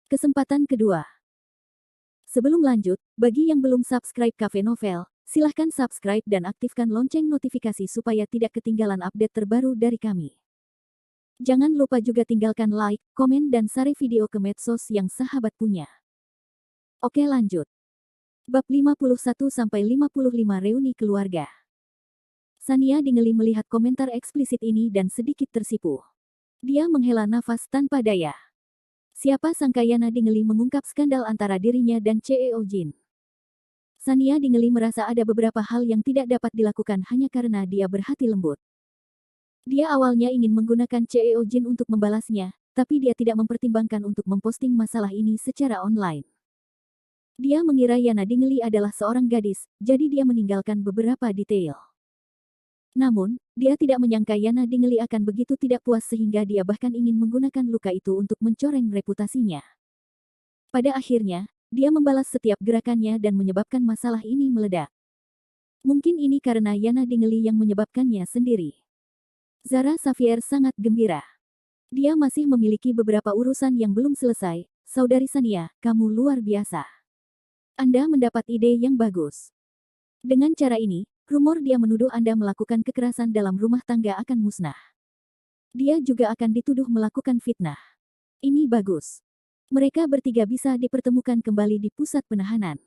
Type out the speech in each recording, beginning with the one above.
Kesempatan kedua. Sebelum lanjut, bagi yang belum subscribe Cafe Novel, silahkan subscribe dan aktifkan lonceng notifikasi supaya tidak ketinggalan update terbaru dari kami. Jangan lupa juga tinggalkan like, komen dan share video ke medsos yang sahabat punya. Oke lanjut. Bab 51-55 Reuni Keluarga. Sania Dingelih melihat komentar eksplisit ini dan sedikit tersipu. Dia menghela nafas tanpa daya. Siapa sangka Yana Dingelih mengungkap skandal antara dirinya dan CEO Jin. Sania Dingelih merasa ada beberapa hal yang tidak dapat dilakukan hanya karena dia berhati lembut. Dia awalnya ingin menggunakan CEO Jin untuk membalasnya, tapi dia tidak mempertimbangkan untuk memposting masalah ini secara online. Dia mengira Yana Dingelih adalah seorang gadis, jadi dia meninggalkan beberapa detail. Namun, dia tidak menyangka Yana Dingelih akan begitu tidak puas sehingga dia bahkan ingin menggunakan luka itu untuk mencoreng reputasinya. Pada akhirnya, dia membalas setiap gerakannya dan menyebabkan masalah ini meledak. Mungkin ini karena Yana Dingelih yang menyebabkannya sendiri. Zara Xavier sangat gembira. Dia masih memiliki beberapa urusan yang belum selesai. Saudari Sania, kamu luar biasa. Anda mendapat ide yang bagus. Dengan cara ini, rumor dia menuduh Anda melakukan kekerasan dalam rumah tangga akan musnah. Dia juga akan dituduh melakukan fitnah. Ini bagus. Mereka bertiga bisa dipertemukan kembali di pusat penahanan.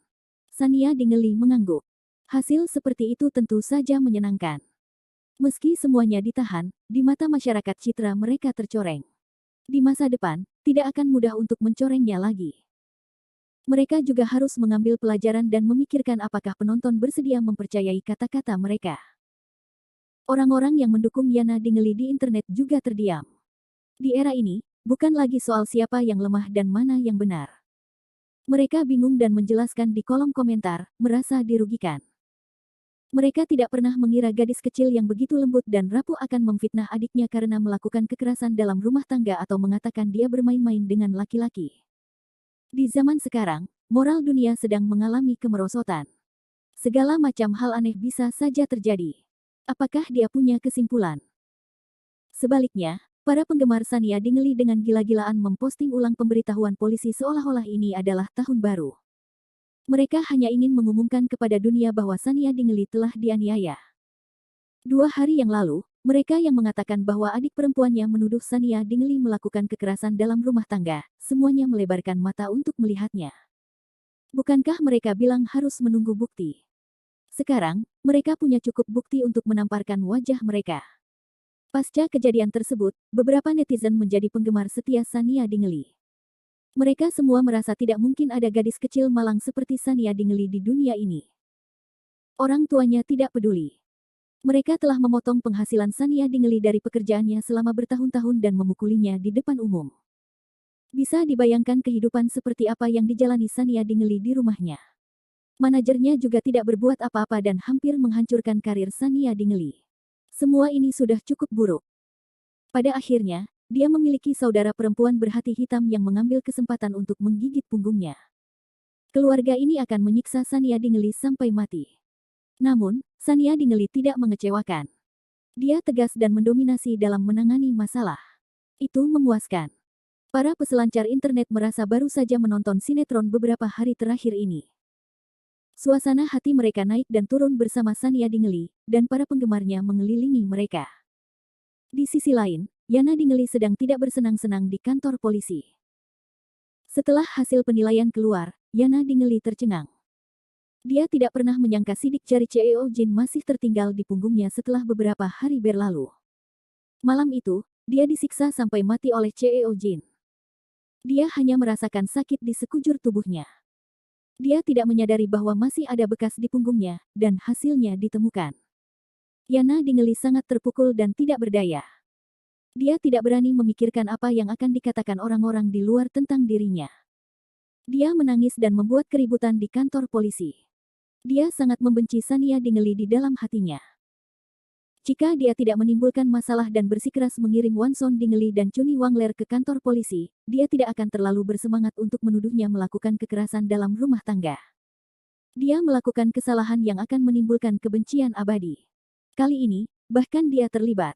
Sania Dingelih mengangguk. Hasil seperti itu tentu saja menyenangkan. Meski semuanya ditahan, di mata masyarakat citra mereka tercoreng. Di masa depan, tidak akan mudah untuk mencorengnya lagi. Mereka juga harus mengambil pelajaran dan memikirkan apakah penonton bersedia mempercayai kata-kata mereka. Orang-orang yang mendukung Yana Dingelih di internet juga terdiam. Di era ini, bukan lagi soal siapa yang lemah dan mana yang benar. Mereka bingung dan menjelaskan di kolom komentar, merasa dirugikan. Mereka tidak pernah mengira gadis kecil yang begitu lembut dan rapuh akan memfitnah adiknya karena melakukan kekerasan dalam rumah tangga atau mengatakan dia bermain-main dengan laki-laki. Di zaman sekarang, moral dunia sedang mengalami kemerosotan. Segala macam hal aneh bisa saja terjadi. Apakah dia punya kesimpulan? Sebaliknya, para penggemar Sania Dingelih dengan gila-gilaan memposting ulang pemberitahuan polisi seolah-olah ini adalah tahun baru. Mereka hanya ingin mengumumkan kepada dunia bahwa Sania Dingelih telah dianiaya. 2 hari yang lalu, mereka yang mengatakan bahwa adik perempuannya menuduh Sania Dingelih melakukan kekerasan dalam rumah tangga, semuanya melebarkan mata untuk melihatnya. Bukankah mereka bilang harus menunggu bukti? Sekarang, mereka punya cukup bukti untuk menamparkan wajah mereka. Pasca kejadian tersebut, beberapa netizen menjadi penggemar setia Sania Dingelih. Mereka semua merasa tidak mungkin ada gadis kecil malang seperti Sania Dingelih di dunia ini. Orang tuanya tidak peduli. Mereka telah memotong penghasilan Sania Dingelih dari pekerjaannya selama bertahun-tahun dan memukulinya di depan umum. Bisa dibayangkan kehidupan seperti apa yang dijalani Sania Dingelih di rumahnya. Manajernya juga tidak berbuat apa-apa dan hampir menghancurkan karir Sania Dingelih. Semua ini sudah cukup buruk. Pada akhirnya, dia memiliki saudara perempuan berhati hitam yang mengambil kesempatan untuk menggigit punggungnya. Keluarga ini akan menyiksa Sania Dingelih sampai mati. Namun, Sania Dingelih tidak mengecewakan. Dia tegas dan mendominasi dalam menangani masalah. Itu memuaskan. Para peselancar internet merasa baru saja menonton sinetron beberapa hari terakhir ini. Suasana hati mereka naik dan turun bersama Sania Dingelih, dan para penggemarnya mengelilingi mereka. Di sisi lain, Yana Dingelih sedang tidak bersenang-senang di kantor polisi. Setelah hasil penilaian keluar, Yana Dingelih tercengang. Dia tidak pernah menyangka sidik jari CEO Jin masih tertinggal di punggungnya setelah beberapa hari berlalu. Malam itu, dia disiksa sampai mati oleh CEO Jin. Dia hanya merasakan sakit di sekujur tubuhnya. Dia tidak menyadari bahwa masih ada bekas di punggungnya, dan hasilnya ditemukan. Yana Dingelih sangat terpukul dan tidak berdaya. Dia tidak berani memikirkan apa yang akan dikatakan orang-orang di luar tentang dirinya. Dia menangis dan membuat keributan di kantor polisi. Dia sangat membenci Sania Dingelih di dalam hatinya. Jika dia tidak menimbulkan masalah dan bersikeras mengirim Wanson Dingelih dan Chuni Wangler ke kantor polisi, dia tidak akan terlalu bersemangat untuk menuduhnya melakukan kekerasan dalam rumah tangga. Dia melakukan kesalahan yang akan menimbulkan kebencian abadi. Kali ini, bahkan dia terlibat.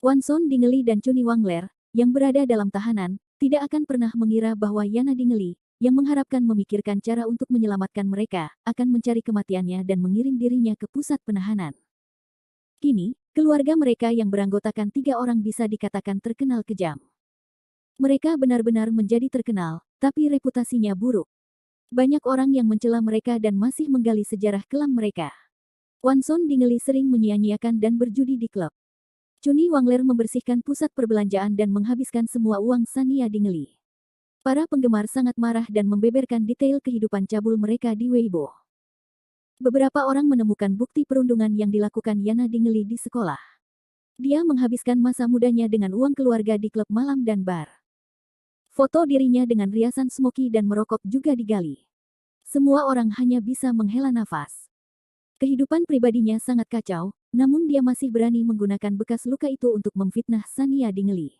Wanson Dingelih dan Chuni Wangler, yang berada dalam tahanan, tidak akan pernah mengira bahwa Yana Dingley, yang mengharapkan memikirkan cara untuk menyelamatkan mereka, akan mencari kematiannya dan mengirim dirinya ke pusat penahanan. Kini, keluarga mereka yang beranggotakan 3 orang bisa dikatakan terkenal kejam. Mereka benar-benar menjadi terkenal, tapi reputasinya buruk. Banyak orang yang mencela mereka dan masih menggali sejarah kelam mereka. Wanson Dingley sering menyia-nyiakan dan berjudi di klub. Chuni Wangler membersihkan pusat perbelanjaan dan menghabiskan semua uang Sania Dingley. Para penggemar sangat marah dan membeberkan detail kehidupan cabul mereka di Weibo. Beberapa orang menemukan bukti perundungan yang dilakukan Yana Dingley di sekolah. Dia menghabiskan masa mudanya dengan uang keluarga di klub malam dan bar. Foto dirinya dengan riasan smoky dan merokok juga digali. Semua orang hanya bisa menghela nafas. Kehidupan pribadinya sangat kacau, namun dia masih berani menggunakan bekas luka itu untuk memfitnah Sania Dingley.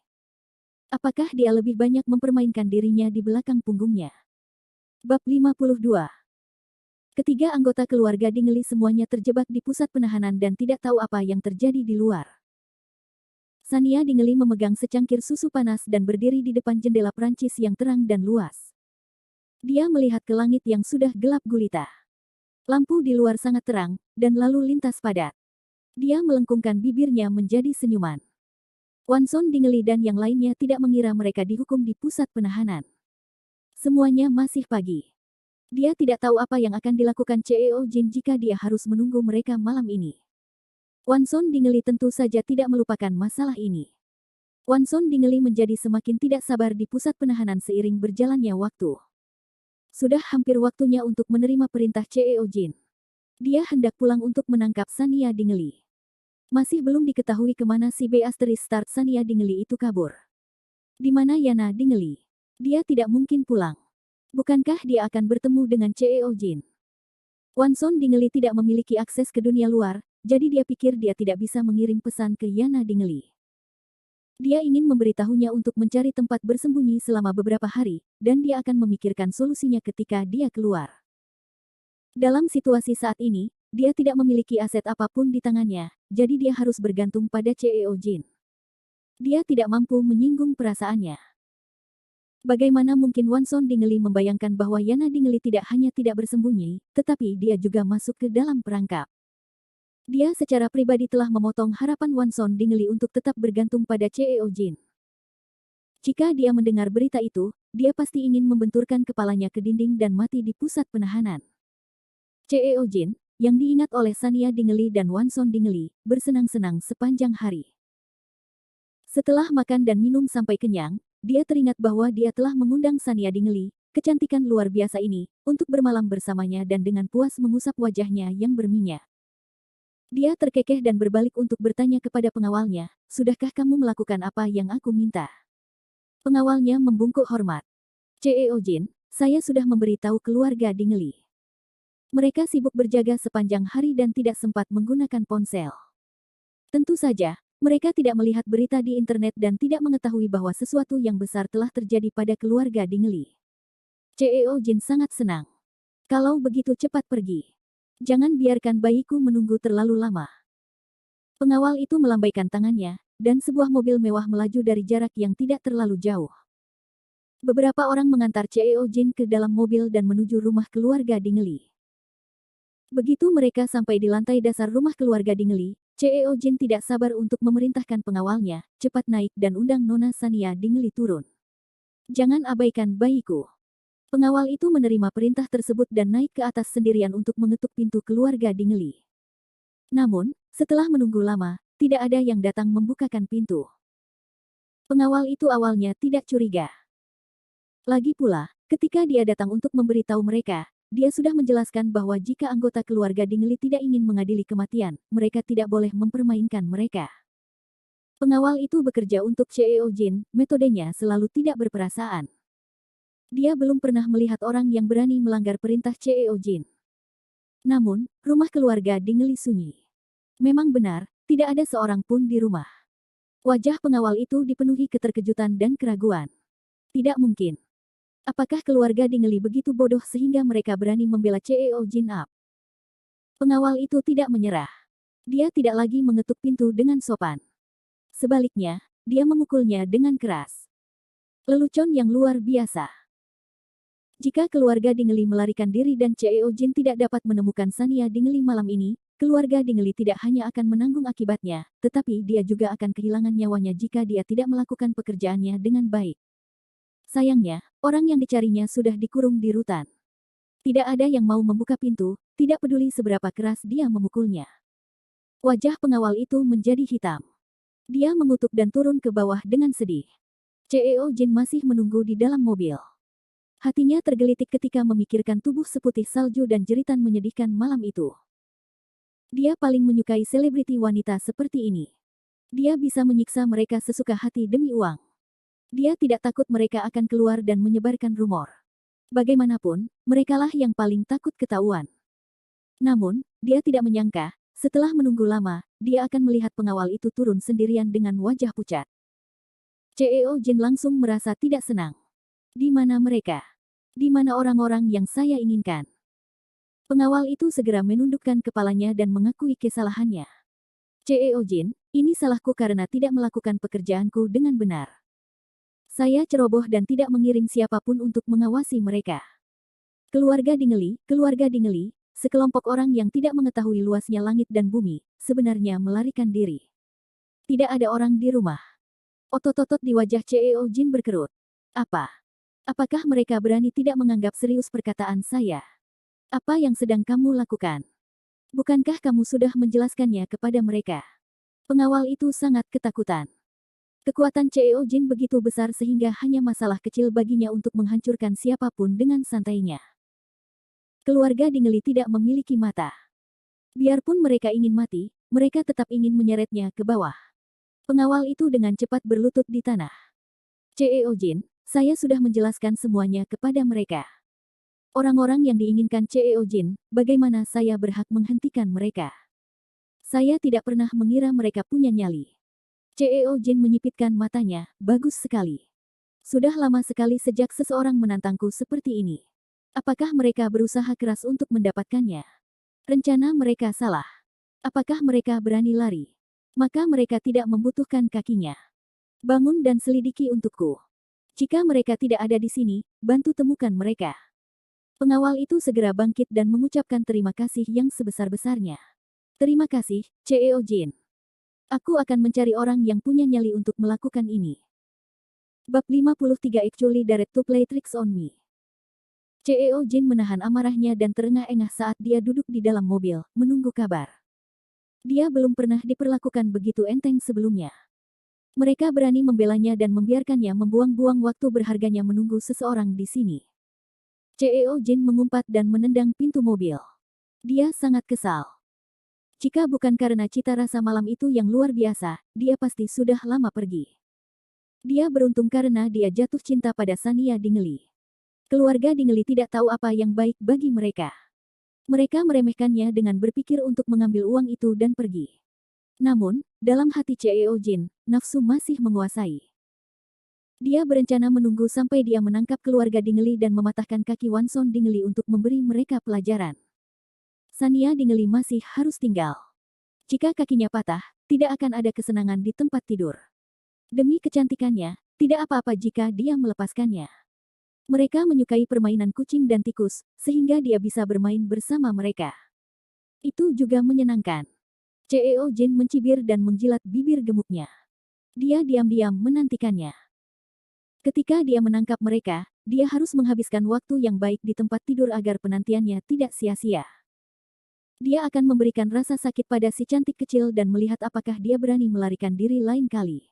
Apakah dia lebih banyak mempermainkan dirinya di belakang punggungnya? Bab 52. Ketiga anggota keluarga Dingley semuanya terjebak di pusat penahanan dan tidak tahu apa yang terjadi di luar. Sania Dingley memegang secangkir susu panas dan berdiri di depan jendela Prancis yang terang dan luas. Dia melihat ke langit yang sudah gelap gulita. Lampu di luar sangat terang, dan lalu lintas padat. Dia melengkungkan bibirnya menjadi senyuman. Wanson Dingley dan yang lainnya tidak mengira mereka dihukum di pusat penahanan. Semuanya masih pagi. Dia tidak tahu apa yang akan dilakukan CEO Jin jika dia harus menunggu mereka malam ini. Wanson Dingley tentu saja tidak melupakan masalah ini. Wanson Dingley menjadi semakin tidak sabar di pusat penahanan seiring berjalannya waktu. Sudah hampir waktunya untuk menerima perintah CEO Jin. Dia hendak pulang untuk menangkap Sania Dingley. Masih belum diketahui kemana si Start Sania Dingley itu kabur. Di mana Yana Dingley? Dia tidak mungkin pulang. Bukankah dia akan bertemu dengan CEO Jin? Wanson Dingley tidak memiliki akses ke dunia luar, jadi dia pikir dia tidak bisa mengirim pesan ke Yana Dingley. Dia ingin memberitahunya untuk mencari tempat bersembunyi selama beberapa hari, dan dia akan memikirkan solusinya ketika dia keluar. Dalam situasi saat ini, dia tidak memiliki aset apapun di tangannya, jadi dia harus bergantung pada CEO Jin. Dia tidak mampu menyinggung perasaannya. Bagaimana mungkin Wanson Dingley membayangkan bahwa Yana Dingley tidak hanya tidak bersembunyi, tetapi dia juga masuk ke dalam perangkap. Dia secara pribadi telah memotong harapan Wanson Dingley untuk tetap bergantung pada CEO Jin. Jika dia mendengar berita itu, dia pasti ingin membenturkan kepalanya ke dinding dan mati di pusat penahanan. CEO Jin, yang diingat oleh Sania Dingley dan Wanson Dingley, bersenang-senang sepanjang hari. Setelah makan dan minum sampai kenyang, dia teringat bahwa dia telah mengundang Sania Dingley, kecantikan luar biasa ini, untuk bermalam bersamanya dan dengan puas mengusap wajahnya yang berminyak. Dia terkekeh dan berbalik untuk bertanya kepada pengawalnya, "Sudahkah kamu melakukan apa yang aku minta?" Pengawalnya membungkuk hormat. "CEO Jin, saya sudah memberitahu keluarga Dingley. Mereka sibuk berjaga sepanjang hari dan tidak sempat menggunakan ponsel. Tentu saja, mereka tidak melihat berita di internet dan tidak mengetahui bahwa sesuatu yang besar telah terjadi pada keluarga Dingley." CEO Jin sangat senang. "Kalau begitu cepat pergi. Jangan biarkan bayiku menunggu terlalu lama." Pengawal itu melambaikan tangannya, dan sebuah mobil mewah melaju dari jarak yang tidak terlalu jauh. Beberapa orang mengantar CEO Jin ke dalam mobil dan menuju rumah keluarga Dingley. Begitu mereka sampai di lantai dasar rumah keluarga Dingley, CEO Jin tidak sabar untuk memerintahkan pengawalnya, "Cepat naik dan undang Nona Sania Dingley turun. Jangan abaikan bayiku." Pengawal itu menerima perintah tersebut dan naik ke atas sendirian untuk mengetuk pintu keluarga Dingley. Namun, setelah menunggu lama, tidak ada yang datang membukakan pintu. Pengawal itu awalnya tidak curiga. Lagi pula, ketika dia datang untuk memberitahu mereka, dia sudah menjelaskan bahwa jika anggota keluarga Dingley tidak ingin mengadili kematian, mereka tidak boleh mempermainkan mereka. Pengawal itu bekerja untuk CEO Jin, metodenya selalu tidak berperasaan. Dia belum pernah melihat orang yang berani melanggar perintah CEO Jin. Namun, rumah keluarga Dingley sunyi. Memang benar, tidak ada seorang pun di rumah. Wajah pengawal itu dipenuhi keterkejutan dan keraguan. Tidak mungkin. Apakah keluarga Dingley begitu bodoh sehingga mereka berani membela CEO Jin Up? Pengawal itu tidak menyerah. Dia tidak lagi mengetuk pintu dengan sopan. Sebaliknya, dia memukulnya dengan keras. Lelucon yang luar biasa. Jika keluarga Dingeli melarikan diri dan CEO Jin tidak dapat menemukan Sania Dingeli malam ini, keluarga Dingeli tidak hanya akan menanggung akibatnya, tetapi dia juga akan kehilangan nyawanya jika dia tidak melakukan pekerjaannya dengan baik. Sayangnya, orang yang dicarinya sudah dikurung di rutan. Tidak ada yang mau membuka pintu, tidak peduli seberapa keras dia memukulnya. Wajah pengawal itu menjadi hitam. Dia mengutuk dan turun ke bawah dengan sedih. CEO Jin masih menunggu di dalam mobil. Hatinya tergelitik ketika memikirkan tubuh seputih salju dan jeritan menyedihkan malam itu. Dia paling menyukai selebriti wanita seperti ini. Dia bisa menyiksa mereka sesuka hati demi uang. Dia tidak takut mereka akan keluar dan menyebarkan rumor. Bagaimanapun, merekalah yang paling takut ketahuan. Namun, dia tidak menyangka, setelah menunggu lama, dia akan melihat pengawal itu turun sendirian dengan wajah pucat. CEO Jin langsung merasa tidak senang. Di mana mereka? Di mana orang-orang yang saya inginkan? Pengawal itu segera menundukkan kepalanya dan mengakui kesalahannya. CEO Jin, ini salahku karena tidak melakukan pekerjaanku dengan benar. Saya ceroboh dan tidak mengirim siapapun untuk mengawasi mereka. Keluarga Dingeli, sekelompok orang yang tidak mengetahui luasnya langit dan bumi, sebenarnya melarikan diri. Tidak ada orang di rumah. Otot-otot di wajah CEO Jin berkerut. Apakah mereka berani tidak menganggap serius perkataan saya? Apa yang sedang kamu lakukan? Bukankah kamu sudah menjelaskannya kepada mereka? Pengawal itu sangat ketakutan. Kekuatan CEO Jin begitu besar sehingga hanya masalah kecil baginya untuk menghancurkan siapapun dengan santainya. Keluarga Dingeli tidak memiliki mata. Biarpun mereka ingin mati, mereka tetap ingin menyeretnya ke bawah. Pengawal itu dengan cepat berlutut di tanah. CEO Jin, saya sudah menjelaskan semuanya kepada mereka. Orang-orang yang diinginkan CEO Jin, bagaimana saya berhak menghentikan mereka? Saya tidak pernah mengira mereka punya nyali. CEO Jin menyipitkan matanya, bagus sekali. Sudah lama sekali sejak seseorang menantangku seperti ini. Apakah mereka berusaha keras untuk mendapatkannya? Rencana mereka salah. Apakah mereka berani lari? Maka mereka tidak membutuhkan kakinya. Bangun dan selidiki untukku. Jika mereka tidak ada di sini, bantu temukan mereka. Pengawal itu segera bangkit dan mengucapkan terima kasih yang sebesar-besarnya. Terima kasih, CEO Jin. Aku akan mencari orang yang punya nyali untuk melakukan ini. Bab 53 Actually Dared to Play Tricks on Me. CEO Jin menahan amarahnya dan terengah-engah saat dia duduk di dalam mobil, menunggu kabar. Dia belum pernah diperlakukan begitu enteng sebelumnya. Mereka berani membelanya dan membiarkannya membuang-buang waktu berharganya menunggu seseorang di sini. CEO Jin mengumpat dan menendang pintu mobil. Dia sangat kesal. Jika bukan karena cita rasa malam itu yang luar biasa, dia pasti sudah lama pergi. Dia beruntung karena dia jatuh cinta pada Sania Dingeli. Keluarga Dingeli tidak tahu apa yang baik bagi mereka. Mereka meremehkannya dengan berpikir untuk mengambil uang itu dan pergi. Namun, dalam hati CEO Jin, nafsu masih menguasai. Dia berencana menunggu sampai dia menangkap keluarga Dingeli dan mematahkan kaki Wanson Dingeli untuk memberi mereka pelajaran. Sania Dingeli masih harus tinggal. Jika kakinya patah, tidak akan ada kesenangan di tempat tidur. Demi kecantikannya, tidak apa-apa jika dia melepaskannya. Mereka menyukai permainan kucing dan tikus, sehingga dia bisa bermain bersama mereka. Itu juga menyenangkan. CEO Jin mencibir dan menjilat bibir gemuknya. Dia diam-diam menantikannya. Ketika dia menangkap mereka, dia harus menghabiskan waktu yang baik di tempat tidur agar penantiannya tidak sia-sia. Dia akan memberikan rasa sakit pada si cantik kecil dan melihat apakah dia berani melarikan diri lain kali.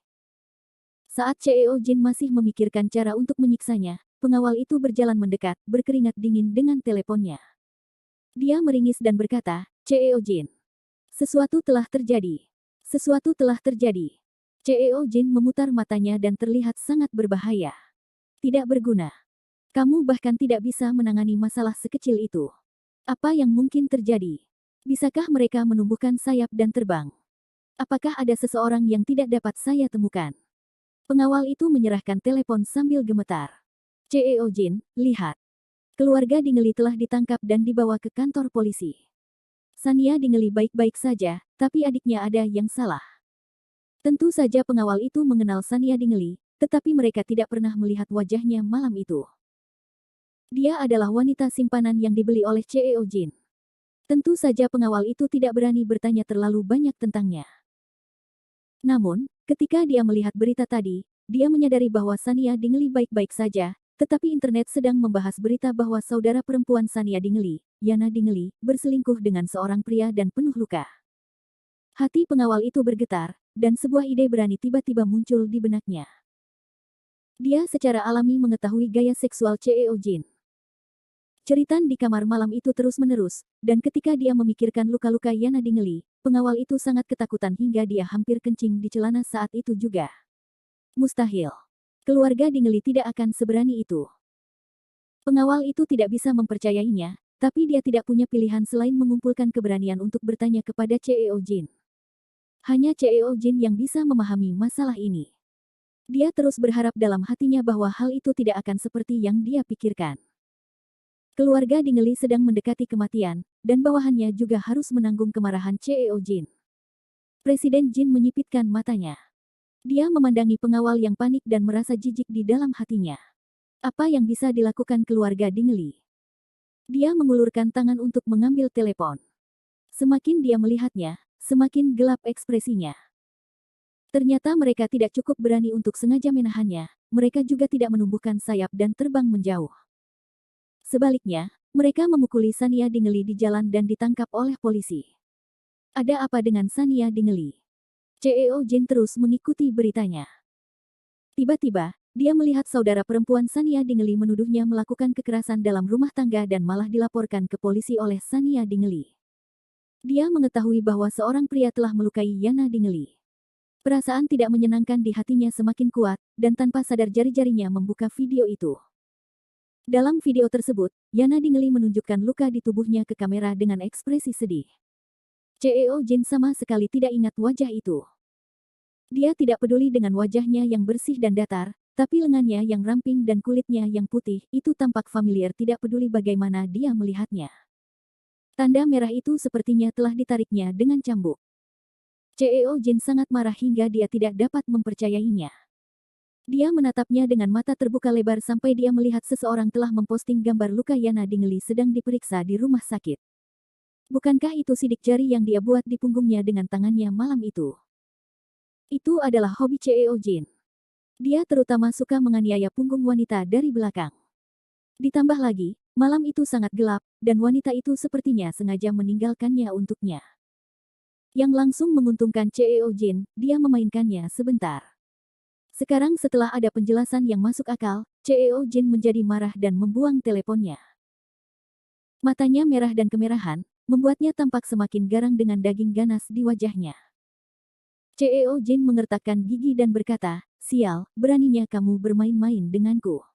Saat CEO Jin masih memikirkan cara untuk menyiksanya, pengawal itu berjalan mendekat, berkeringat dingin dengan teleponnya. Dia meringis dan berkata, CEO Jin. Sesuatu telah terjadi. Sesuatu telah terjadi. CEO Jin memutar matanya dan terlihat sangat berbahaya. Tidak berguna. Kamu bahkan tidak bisa menangani masalah sekecil itu. Apa yang mungkin terjadi? Bisakah mereka menumbuhkan sayap dan terbang? Apakah ada seseorang yang tidak dapat saya temukan? Pengawal itu menyerahkan telepon sambil gemetar. CEO Jin, lihat. Keluarga Dingeli telah ditangkap dan dibawa ke kantor polisi. Sania Dingeli baik-baik saja, tapi adiknya ada yang salah. Tentu saja pengawal itu mengenal Sania Dingeli, tetapi mereka tidak pernah melihat wajahnya malam itu. Dia adalah wanita simpanan yang dibeli oleh Cheo Jin. Tentu saja pengawal itu tidak berani bertanya terlalu banyak tentangnya. Namun, ketika dia melihat berita tadi, dia menyadari bahwa Sania Dingli baik-baik saja, tetapi internet sedang membahas berita bahwa saudara perempuan Sania Dingli, Yana Dingli, berselingkuh dengan seorang pria dan penuh luka. Hati pengawal itu bergetar, dan sebuah ide berani tiba-tiba muncul di benaknya. Dia secara alami mengetahui gaya seksual Cheo Jin. Ceritan di kamar malam itu terus-menerus, dan ketika dia memikirkan luka-luka Yana Dingli, pengawal itu sangat ketakutan hingga dia hampir kencing di celana saat itu juga. Mustahil. Keluarga Dingli tidak akan seberani itu. Pengawal itu tidak bisa mempercayainya, tapi dia tidak punya pilihan selain mengumpulkan keberanian untuk bertanya kepada Cheo Jin. Hanya Cheo Jin yang bisa memahami masalah ini. Dia terus berharap dalam hatinya bahwa hal itu tidak akan seperti yang dia pikirkan. Keluarga Dingli sedang mendekati kematian, dan bawahannya juga harus menanggung kemarahan Cheo Jin. Presiden Jin menyipitkan matanya. Dia memandangi pengawal yang panik dan merasa jijik di dalam hatinya. Apa yang bisa dilakukan keluarga Dingli? Dia mengulurkan tangan untuk mengambil telepon. Semakin dia melihatnya, semakin gelap ekspresinya. Ternyata mereka tidak cukup berani untuk sengaja menahannya, mereka juga tidak menumbuhkan sayap dan terbang menjauh. Sebaliknya, mereka memukuli Sania Dingli di jalan dan ditangkap oleh polisi. Ada apa dengan Sania Dingli? Cheo Jin terus mengikuti beritanya. Tiba-tiba, dia melihat saudara perempuan Sania Dingli menuduhnya melakukan kekerasan dalam rumah tangga dan malah dilaporkan ke polisi oleh Sania Dingli. Dia mengetahui bahwa seorang pria telah melukai Yana Dingli. Perasaan tidak menyenangkan di hatinya semakin kuat, dan tanpa sadar jari-jarinya membuka video itu. Dalam video tersebut, Yana Dingli menunjukkan luka di tubuhnya ke kamera dengan ekspresi sedih. Cheo Jin sama sekali tidak ingat wajah itu. Dia tidak peduli dengan wajahnya yang bersih dan datar, tapi lengannya yang ramping dan kulitnya yang putih, itu tampak familiar tidak peduli bagaimana dia melihatnya. Tanda merah itu sepertinya telah ditariknya dengan cambuk. Cheo Jin sangat marah hingga dia tidak dapat mempercayainya. Dia menatapnya dengan mata terbuka lebar sampai dia melihat seseorang telah memposting gambar luka Yana Dingli sedang diperiksa di rumah sakit. Bukankah itu sidik jari yang dia buat di punggungnya dengan tangannya malam itu? Itu adalah hobi Cheo Jin. Dia terutama suka menganiaya punggung wanita dari belakang. Ditambah lagi, malam itu sangat gelap, dan wanita itu sepertinya sengaja meninggalkannya untuknya. Yang langsung menguntungkan Cheo Jin, dia memainkannya sebentar. Sekarang setelah ada penjelasan yang masuk akal, Cheo Jin menjadi marah dan membuang teleponnya. Matanya merah dan kemerahan, membuatnya tampak semakin garang dengan daging ganas di wajahnya. Cheo Jin mengertakkan gigi dan berkata, "Sial, beraninya kamu bermain-main denganku."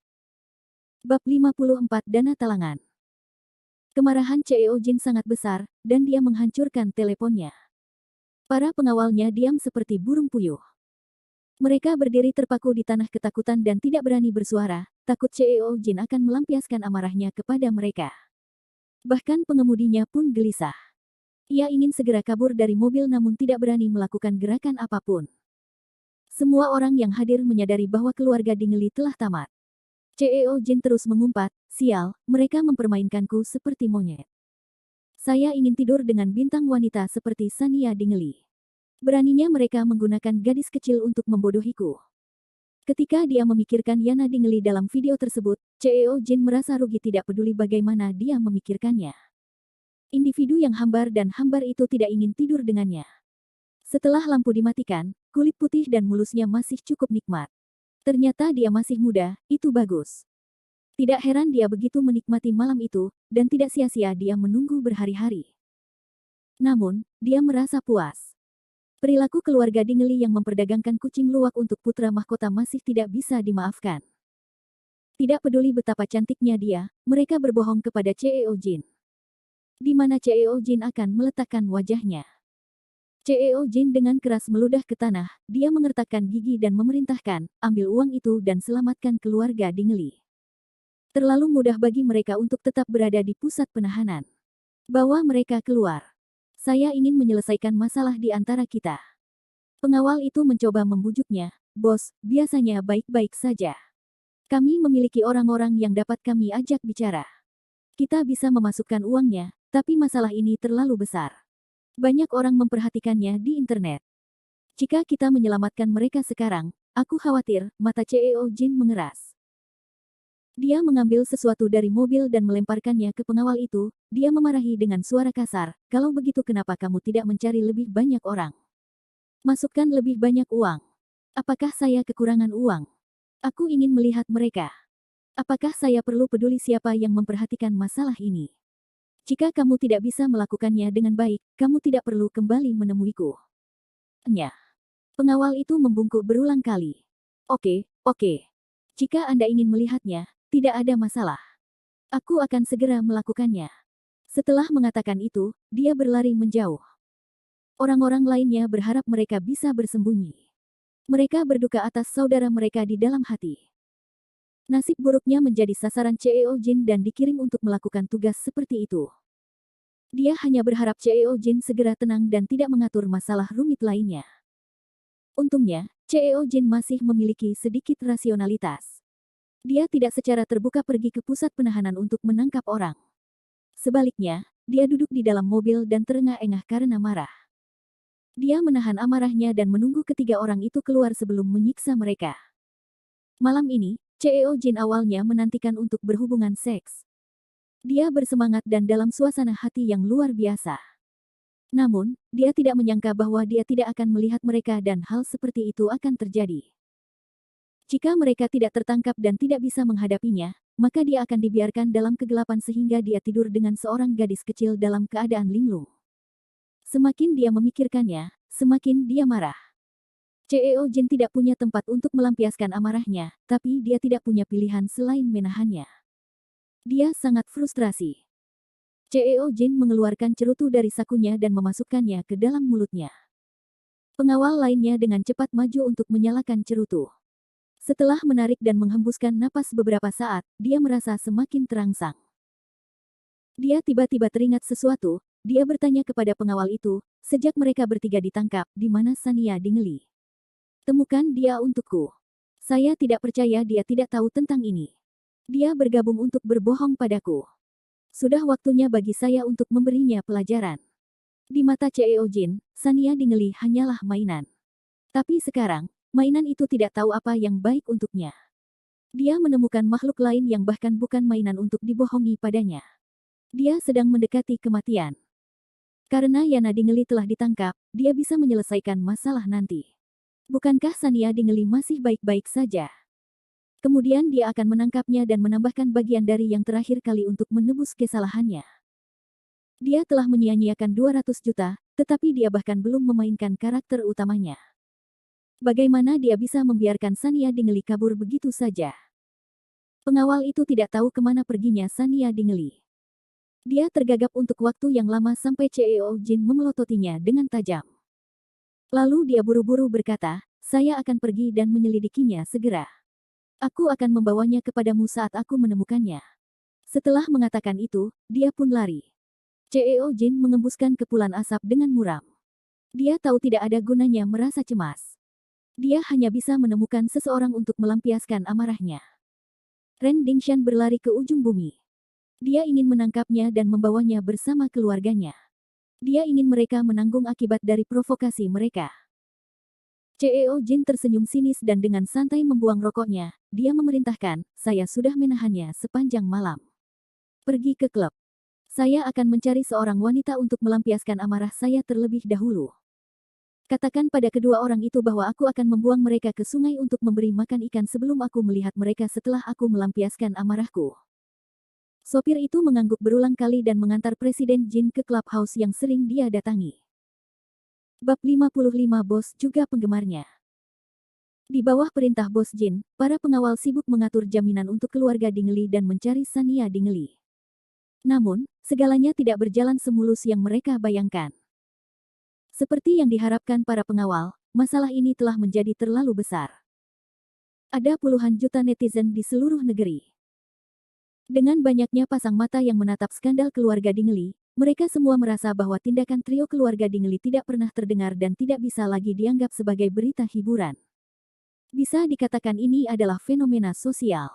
Bab 54 Dana Talangan. Kemarahan Cheo Jin sangat besar, dan dia menghancurkan teleponnya. Para pengawalnya diam seperti burung puyuh. Mereka berdiri terpaku di tanah ketakutan dan tidak berani bersuara, takut Cheo Jin akan melampiaskan amarahnya kepada mereka. Bahkan pengemudinya pun gelisah. Ia ingin segera kabur dari mobil namun tidak berani melakukan gerakan apapun. Semua orang yang hadir menyadari bahwa keluarga Dingli telah tamat. Cheo Jin terus mengumpat, "Sial, mereka mempermainkanku seperti monyet. Saya ingin tidur dengan bintang wanita seperti Sania Dingli. Beraninya mereka menggunakan gadis kecil untuk membodohiku." Ketika dia memikirkan Yana Dingli dalam video tersebut, Cheo Jin merasa rugi tidak peduli bagaimana dia memikirkannya. Individu yang hambar dan hambar itu tidak ingin tidur dengannya. Setelah lampu dimatikan, kulit putih dan mulusnya masih cukup nikmat. Ternyata dia masih muda, itu bagus. Tidak heran dia begitu menikmati malam itu, dan tidak sia-sia dia menunggu berhari-hari. Namun, dia merasa puas. Perilaku keluarga Dingli yang memperdagangkan kucing luwak untuk putra mahkota masih tidak bisa dimaafkan. Tidak peduli betapa cantiknya dia, mereka berbohong kepada Cheo Jin. Di mana Cheo Jin akan meletakkan wajahnya. Cheo Jin dengan keras meludah ke tanah, dia mengertakkan gigi dan memerintahkan, "Ambil uang itu dan selamatkan keluarga Dingli. Terlalu mudah bagi mereka untuk tetap berada di pusat penahanan. Bawa mereka keluar. Saya ingin menyelesaikan masalah di antara kita." Pengawal itu mencoba membujuknya, Bos, biasanya baik-baik saja. Kami memiliki orang-orang yang dapat kami ajak bicara. Kita bisa memasukkan uangnya, tapi masalah ini terlalu besar. Banyak orang memperhatikannya di internet. Jika kita menyelamatkan mereka sekarang, aku khawatir, mata CEO Jin mengeras. Dia mengambil sesuatu dari mobil dan melemparkannya ke pengawal itu. Dia memarahi dengan suara kasar, kalau begitu kenapa kamu tidak mencari lebih banyak orang? Masukkan lebih banyak uang. Apakah saya kekurangan uang? Aku ingin melihat mereka. Apakah saya perlu peduli siapa yang memperhatikan masalah ini? Jika kamu tidak bisa melakukannya dengan baik, kamu tidak perlu kembali menemuiku. Nya. Pengawal itu membungkuk berulang kali. Oke, oke. Jika Anda ingin melihatnya, tidak ada masalah. Aku akan segera melakukannya. Setelah mengatakan itu, dia berlari menjauh. Orang-orang lainnya berharap mereka bisa bersembunyi. Mereka berduka atas saudara mereka di dalam hati. Nasib buruknya menjadi sasaran CEO Jin dan dikirim untuk melakukan tugas seperti itu. Dia hanya berharap CEO Jin segera tenang dan tidak mengatur masalah rumit lainnya. Untungnya, CEO Jin masih memiliki sedikit rasionalitas. Dia tidak secara terbuka pergi ke pusat penahanan untuk menangkap orang. Sebaliknya, dia duduk di dalam mobil dan terengah-engah karena marah. Dia menahan amarahnya dan menunggu ketiga orang itu keluar sebelum menyiksa mereka. Malam ini, CEO Jin awalnya menantikan untuk berhubungan seks. Dia bersemangat dan dalam suasana hati yang luar biasa. Namun, dia tidak menyangka bahwa dia tidak akan melihat mereka dan hal seperti itu akan terjadi. Jika mereka tidak tertangkap dan tidak bisa menghadapinya, maka dia akan dibiarkan dalam kegelapan sehingga dia tidur dengan seorang gadis kecil dalam keadaan linglung. Semakin dia memikirkannya, semakin dia marah. CEO Jin tidak punya tempat untuk melampiaskan amarahnya, tapi dia tidak punya pilihan selain menahannya. Dia sangat frustrasi. CEO Jin mengeluarkan cerutu dari sakunya dan memasukkannya ke dalam mulutnya. Pengawal lainnya dengan cepat maju untuk menyalakan cerutu. Setelah menarik dan menghembuskan napas beberapa saat, dia merasa semakin terangsang. Dia tiba-tiba teringat sesuatu. Dia bertanya kepada pengawal itu, sejak mereka bertiga ditangkap, di mana Sania Dingeli? Temukan dia untukku. Saya tidak percaya dia tidak tahu tentang ini. Dia bergabung untuk berbohong padaku. Sudah waktunya bagi saya untuk memberinya pelajaran. Di mata CEO Jin, Sania Dingeli hanyalah mainan. Tapi sekarang, mainan itu tidak tahu apa yang baik untuknya. Dia menemukan makhluk lain yang bahkan bukan mainan untuk dibohongi padanya. Dia sedang mendekati kematian. Karena Yana Dingeli telah ditangkap, dia bisa menyelesaikan masalah nanti. Bukankah Sania Dingeli masih baik-baik saja? Kemudian dia akan menangkapnya dan menambahkan bagian dari yang terakhir kali untuk menebus kesalahannya. Dia telah menyia-nyiakan 200 juta, tetapi dia bahkan belum memainkan karakter utamanya. Bagaimana dia bisa membiarkan Sania Dingeli kabur begitu saja? Pengawal itu tidak tahu kemana perginya Sania Dingeli. Dia tergagap untuk waktu yang lama sampai CEO Jin memelototinya dengan tajam. Lalu dia buru-buru berkata, saya akan pergi dan menyelidikinya segera. Aku akan membawanya kepadamu saat aku menemukannya. Setelah mengatakan itu, dia pun lari. CEO Jin mengembuskan kepulan asap dengan muram. Dia tahu tidak ada gunanya merasa cemas. Dia hanya bisa menemukan seseorang untuk melampiaskan amarahnya. Ren Dingshan berlari ke ujung bumi. Dia ingin menangkapnya dan membawanya bersama keluarganya. Dia ingin mereka menanggung akibat dari provokasi mereka. CEO Jin tersenyum sinis dan dengan santai membuang rokoknya. Dia memerintahkan, saya sudah menahannya sepanjang malam. Pergi ke klub. Saya akan mencari seorang wanita untuk melampiaskan amarah saya terlebih dahulu. Katakan pada kedua orang itu bahwa aku akan membuang mereka ke sungai untuk memberi makan ikan sebelum aku melihat mereka setelah aku melampiaskan amarahku. Sopir itu mengangguk berulang kali dan mengantar Presiden Jin ke clubhouse yang sering dia datangi. Bab 55 Bos juga penggemarnya. Di bawah perintah Bos Jin, para pengawal sibuk mengatur jaminan untuk keluarga Dingeli dan mencari Sania Dingeli. Namun, segalanya tidak berjalan semulus yang mereka bayangkan. Seperti yang diharapkan para pengawal, masalah ini telah menjadi terlalu besar. Ada puluhan juta netizen di seluruh negeri. Dengan banyaknya pasang mata yang menatap skandal keluarga Dingeli, mereka semua merasa bahwa tindakan trio keluarga Dingeli tidak pernah terdengar dan tidak bisa lagi dianggap sebagai berita hiburan. Bisa dikatakan ini adalah fenomena sosial.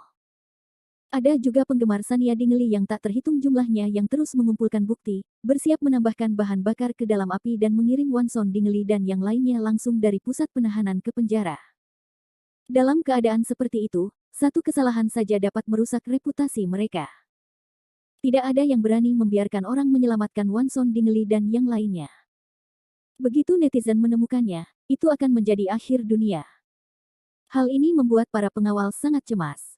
Ada juga penggemar Sania Dingeli yang tak terhitung jumlahnya yang terus mengumpulkan bukti, bersiap menambahkan bahan bakar ke dalam api dan mengirim Wanson Dingeli dan yang lainnya langsung dari pusat penahanan ke penjara. Dalam keadaan seperti itu, satu kesalahan saja dapat merusak reputasi mereka. Tidak ada yang berani membiarkan orang menyelamatkan Wanson Dingeli dan yang lainnya. Begitu netizen menemukannya, itu akan menjadi akhir dunia. Hal ini membuat para pengawal sangat cemas.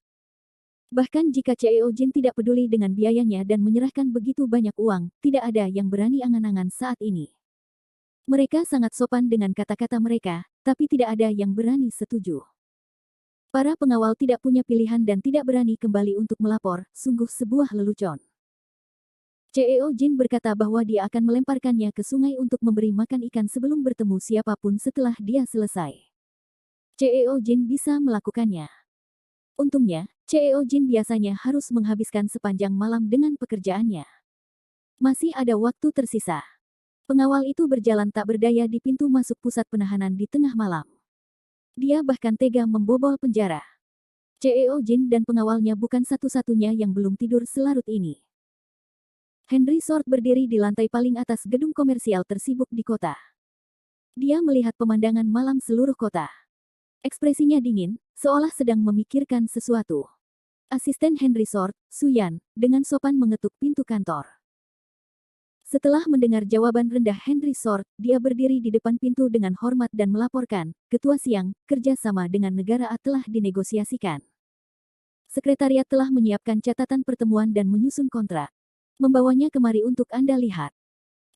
Bahkan jika CEO Jin tidak peduli dengan biayanya dan menyerahkan begitu banyak uang, tidak ada yang berani angan-angan saat ini. Mereka sangat sopan dengan kata-kata mereka, tapi tidak ada yang berani setuju. Para pengawal tidak punya pilihan dan tidak berani kembali untuk melapor, sungguh sebuah lelucon. CEO Jin berkata bahwa dia akan melemparkannya ke sungai untuk memberi makan ikan sebelum bertemu siapapun setelah dia selesai. CEO Jin bisa melakukannya. Untungnya, CEO Jin biasanya harus menghabiskan sepanjang malam dengan pekerjaannya. Masih ada waktu tersisa. Pengawal itu berjalan tak berdaya di pintu masuk pusat penahanan di tengah malam. Dia bahkan tega membobol penjara. CEO Jin dan pengawalnya bukan satu-satunya yang belum tidur selarut ini. Henry Sword berdiri di lantai paling atas gedung komersial tersibuk di kota. Dia melihat pemandangan malam seluruh kota. Ekspresinya dingin, seolah sedang memikirkan sesuatu. Asisten Henry Sword, Su-yan, dengan sopan mengetuk pintu kantor. Setelah mendengar jawaban rendah Henry Sword, dia berdiri di depan pintu dengan hormat dan melaporkan, Ketua Siang, kerjasama dengan negara A telah dinegosiasikan. Sekretariat telah menyiapkan catatan pertemuan dan menyusun kontrak. Membawanya kemari untuk Anda lihat.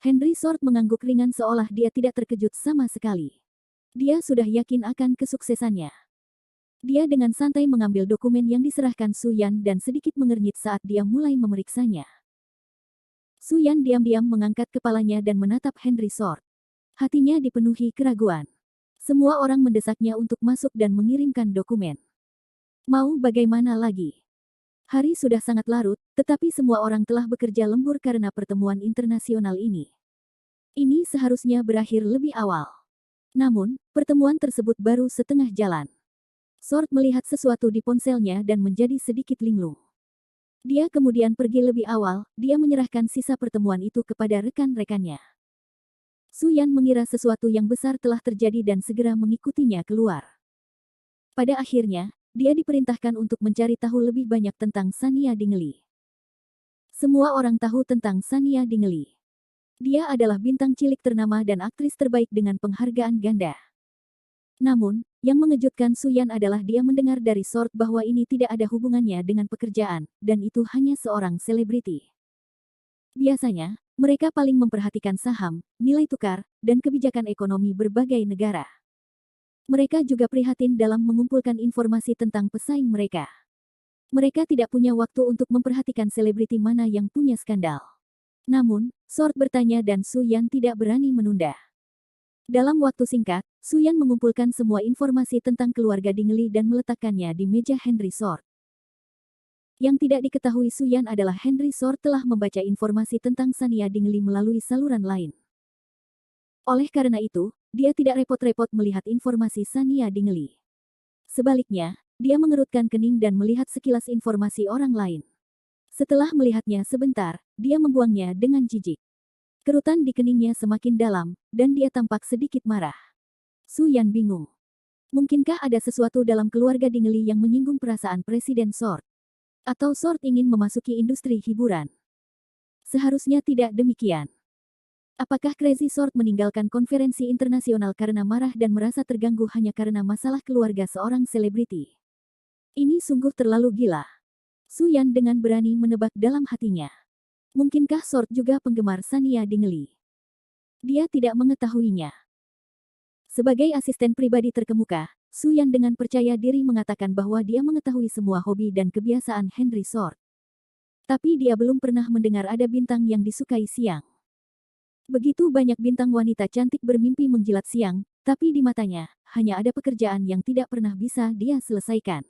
Henry Sword mengangguk ringan seolah dia tidak terkejut sama sekali. Dia sudah yakin akan kesuksesannya. Dia dengan santai mengambil dokumen yang diserahkan Su-yan dan sedikit mengernyit saat dia mulai memeriksanya. Su-yan diam-diam mengangkat kepalanya dan menatap Henry Sword. Hatinya dipenuhi keraguan. Semua orang mendesaknya untuk masuk dan mengirimkan dokumen. Mau bagaimana lagi? Hari sudah sangat larut, tetapi semua orang telah bekerja lembur karena pertemuan internasional ini. Ini seharusnya berakhir lebih awal. Namun, pertemuan tersebut baru setengah jalan. Sword melihat sesuatu di ponselnya dan menjadi sedikit linglung. Dia kemudian pergi lebih awal, dia menyerahkan sisa pertemuan itu kepada rekan-rekannya. Su-yan mengira sesuatu yang besar telah terjadi dan segera mengikutinya keluar. Pada akhirnya, dia diperintahkan untuk mencari tahu lebih banyak tentang Sania Dingeli. Semua orang tahu tentang Sania Dingeli. Dia adalah bintang cilik ternama dan aktris terbaik dengan penghargaan ganda. Namun, yang mengejutkan Su-yan adalah dia mendengar dari Sword bahwa ini tidak ada hubungannya dengan pekerjaan, dan itu hanya seorang selebriti. Biasanya, mereka paling memperhatikan saham, nilai tukar, dan kebijakan ekonomi berbagai negara. Mereka juga prihatin dalam mengumpulkan informasi tentang pesaing mereka. Mereka tidak punya waktu untuk memperhatikan selebriti mana yang punya skandal. Namun, Sword bertanya dan Su-yan tidak berani menunda. Dalam waktu singkat, Su-yan mengumpulkan semua informasi tentang keluarga Dingeli dan meletakkannya di meja Henry Sword. Yang tidak diketahui Su-yan adalah Henry Sword telah membaca informasi tentang Sania Dingeli melalui saluran lain. Oleh karena itu, dia tidak repot-repot melihat informasi Sania Dingeli. Sebaliknya, dia mengerutkan kening dan melihat sekilas informasi orang lain. Setelah melihatnya sebentar, dia membuangnya dengan jijik. Kerutan di keningnya semakin dalam, dan dia tampak sedikit marah. Su-yan bingung. Mungkinkah ada sesuatu dalam keluarga Dingeli yang menyinggung perasaan Presiden Sword? Atau Sword ingin memasuki industri hiburan? Seharusnya tidak demikian. Apakah Crazy Sword meninggalkan konferensi internasional karena marah dan merasa terganggu hanya karena masalah keluarga seorang selebriti? Ini sungguh terlalu gila. Su-yan dengan berani menebak dalam hatinya. Mungkinkah Sword juga penggemar Sania Dingeli? Dia tidak mengetahuinya. Sebagai asisten pribadi terkemuka, Su-yan dengan percaya diri mengatakan bahwa dia mengetahui semua hobi dan kebiasaan Henry Sword. Tapi dia belum pernah mendengar ada bintang yang disukai Siang. Begitu banyak bintang wanita cantik bermimpi menjilat Siang, tapi di matanya, hanya ada pekerjaan yang tidak pernah bisa dia selesaikan.